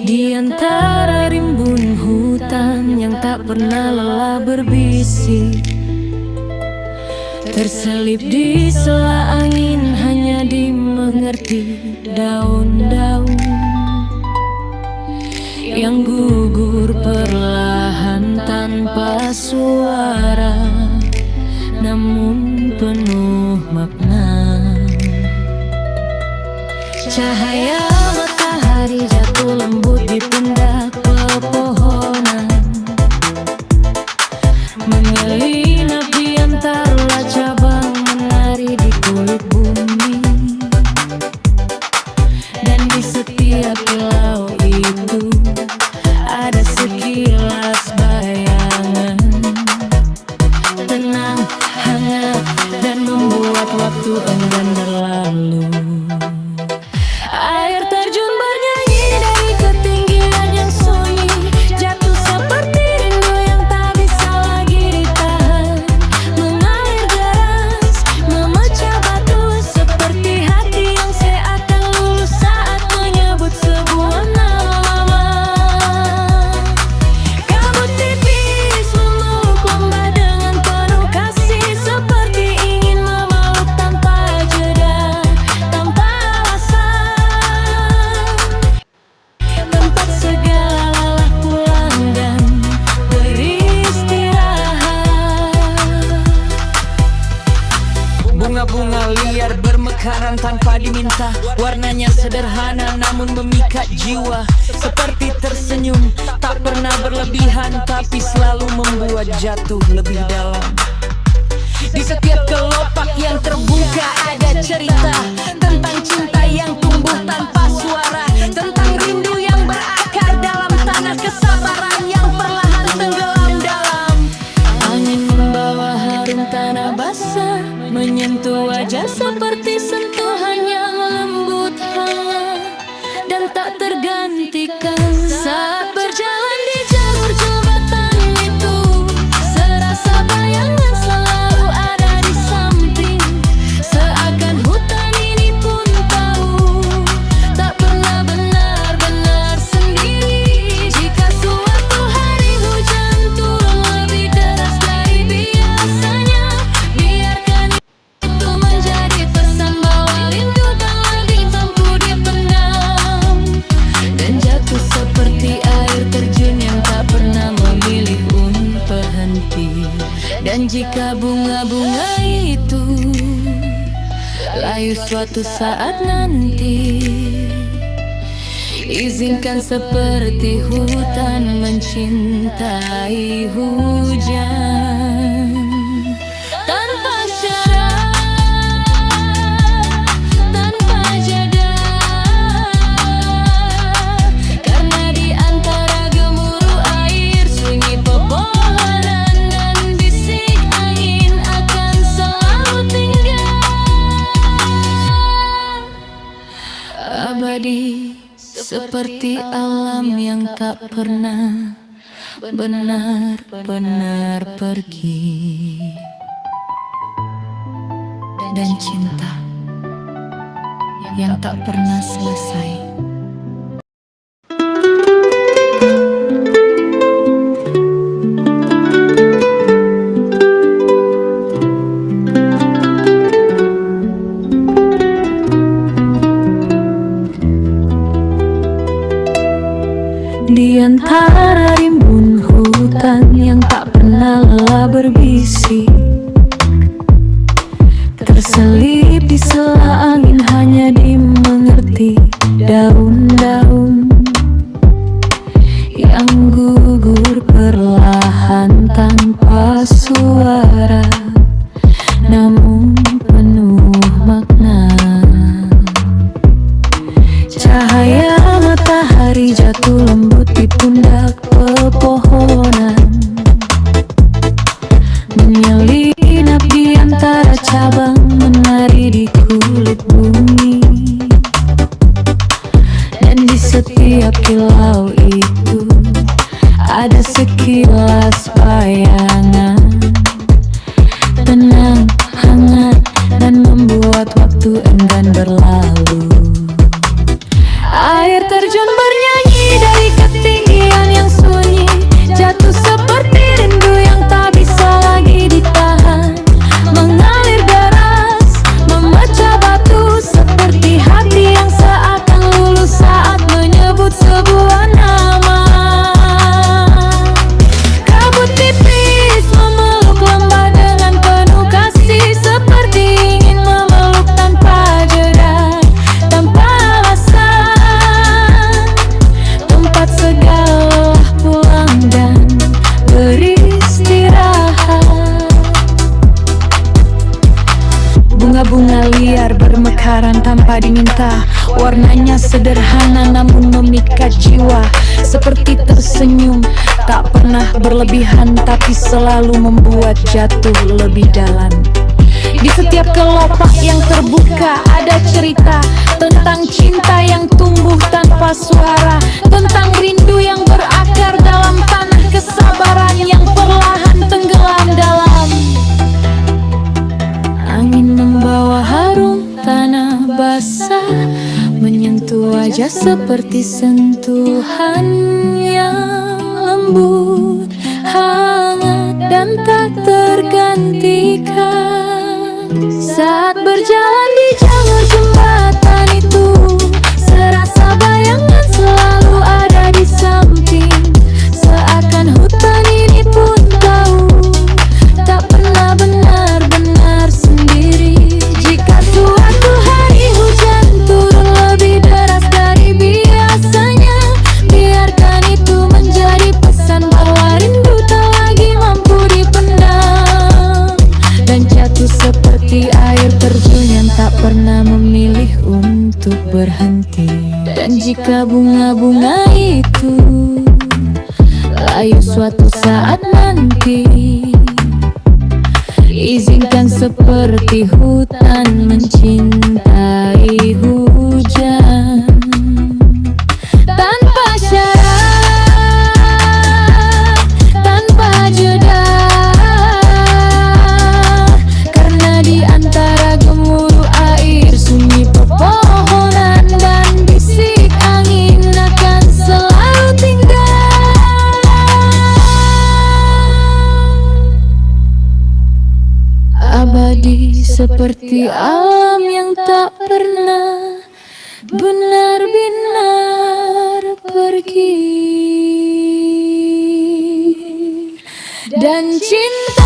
Di antara rimbun hutan yang tak pernah lelah berbisik, terselip di sela angin hanya dimengerti daun-daun yang gugur perlahan tanpa suara, namun penuh makna. Cahaya matahari jatuh lembut di pundak pepohonan, menyelinap di antara cabang, menari di kulit bumi. Dan di setiap kilau itu ada sekilas bayangan, tenang, hangat, dan membuat waktu enggan berlalu. Air terjun bernyanyi dari ketinggian yang sunyi, jatuh seperti rindu yang tak bisa lagi ditahan. Mengalir deras, memecah batu, seperti hati yang seakan lulus saat menyebut sebuah nama. Kabut tipis memeluk lembah dengan penuh kasih, seperti ingin memeluk tanpa jeda, tanpa alasan. Tempat segala lelah pulang dan beristirahat. Bunga-bunga liar bermekaran tanpa diminta, warnanya sederhana namun memikat jiwa. Seperti tersenyum, tak pernah berlebihan, tapi selalu membuat jatuh lebih dalam. Di setiap kelopak yang terbuka ada cerita tentang cinta yang tumbuh tanpa suara, tentang rindu yang berakar dalam tanah, kesabaran yang perlahan tenggelam dalam. Angin membawa harum tanah basah, menyentuh wajah seperti sentuhan yang lembut, hangat, dan tak tergantikan. Saat berjalan di jalur jembatan itu, serasa bayangan selalu ada di samping. Seakan hutan ini pun tahu, tak pernah benar-benar sendiri. Jika suatu hari hujan turun lebih deras dari biasanya, biarkan itu menjadi pesan bahwa rindu tak lagi mampu dipendam, dan jatuh seperti air terjun yang tak pernah memilih untuk berhenti. Dan jika bunga-bunga itu layu suatu saat nanti, izinkan seperti hutan mencintai hujan. Tanpa syarat, tanpa jeda, karena di antara gemuruh air, sunyi pepohonan, dan bisik angin akan selalu tinggal abadi, seperti alam yang tak pernah benar-benar pergi. Dan cinta yang tak pernah selesai. Di antara rimbun hutan yang tak pernah lelah berbisik, terselip di sela angin hanya dimengerti daun-daun yang gugur perlahan tanpa suara, namun penuh makna. Cahaya matahari jatuh lembut di pundak pepohonan, menyelinap di antara cabang, menari di kulit bumi. Dan di setiap kilau itu ada sekilas bayangan, tenang, hangat, dan membuat waktu enggan berlalu. Air terjun bernyanyi dari Warnanya sederhana namun memikat jiwa, seperti tersenyum, tak pernah berlebihan tapi selalu membuat jatuh lebih dalam. Di setiap kelopak yang terbuka ada cerita tentang cinta yang tumbuh tanpa suara, tentang rindu yang berakar dalam tanah, kesabaran yang perlahan tenggelam dalam. Angin membawa harum tanah basah, menyentuh wajah seperti sentuhan yang lembut, hangat dan tak tergantikan. Saat berjalan di jalur jembatan itu, serasa bayangan selalu ada di samping. Seakan hutan ini pun tahu, tak pernah benar-benar sendiri. Jika suatu hari hujan turun lebih deras dari biasanya, biarkan itu menjadi pesan bahwa rindu tak lagi mampu dipendam, dan jatuh seperti air terjun yang tak pernah memilih untuk berhenti. Dan jika bunga-bunga itu layu suatu saat nanti, izinkan seperti hutan mencintai hujan tanpa syarat, tanpa jeda. Karena di antara gemuruh air, sunyi pepohonan dan bisik angin akan selalu tinggal. Abadi seperti alam yang tak pernah benar-benar pergi. Dan cinta